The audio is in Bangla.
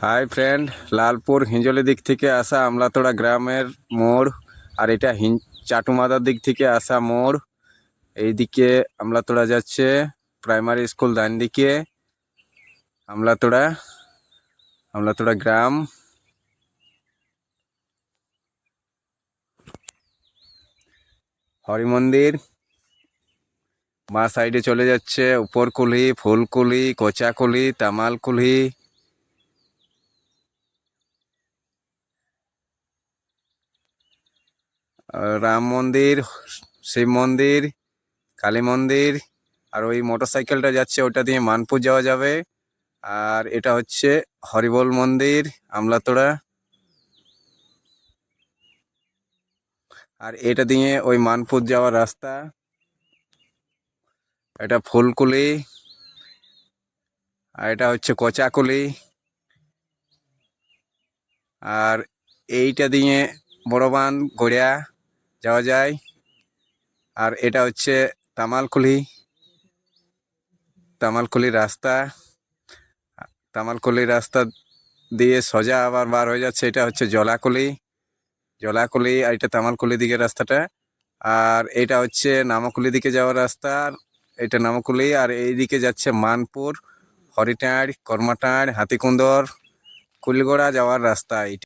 হাই ফ্রেন্ড, লালপুর হিঞ্জলি দিক থেকে আসা আমলাতোড়া গ্রামের মোড়। আর এটা চাটুমাদার দিক থেকে আসা মোড়। এইদিকে আমলাতোড়া যাচ্ছে প্রাইমারি স্কুল, ডান দিকে আমলাতোড়া আমলাতোড়া গ্রাম। হরি মন্দির মা সাইডে চলে যাচ্ছে, উপরকুলি, ফুলকুলি, কোচাকুলি, তামালকুলি। রাম মন্দির, শিব মন্দির, কালী মন্দির। আর ওই মোটরসাইকেলটা যাচ্ছে, ওটা দিয়ে মানপুর যাওয়া যাবে। আর এটা হচ্ছে হরিবল মন্দির, আমলাতোড়া। আর এটা দিয়ে ওই মানপুর যাওয়ার রাস্তা। এটা ফুলকুলি, আর এটা হচ্ছে কোচাকুলি। আর এইটা দিয়ে বড়বান গড়িয়া যাওয়া যায়। আর এটা হচ্ছে তামালকুলি, তামালকুলি রাস্তা। তামালকুলি রাস্তা দিয়ে সোজা আবার বার হয়ে যাচ্ছে, এটা হচ্ছে জলাকুলি, জলাকুলি। আর এটা তামালকুলি দিকে রাস্তাটা। আর এটা হচ্ছে নামকুলি দিকে যাওয়ার রাস্তা। আর এটা নামকুলি। আর এইদিকে যাচ্ছে মানপুর, হরিটাঁড়, কর্মাটাঁড়, হাতিকুন্দর, কুলগড়া যাওয়ার রাস্তা।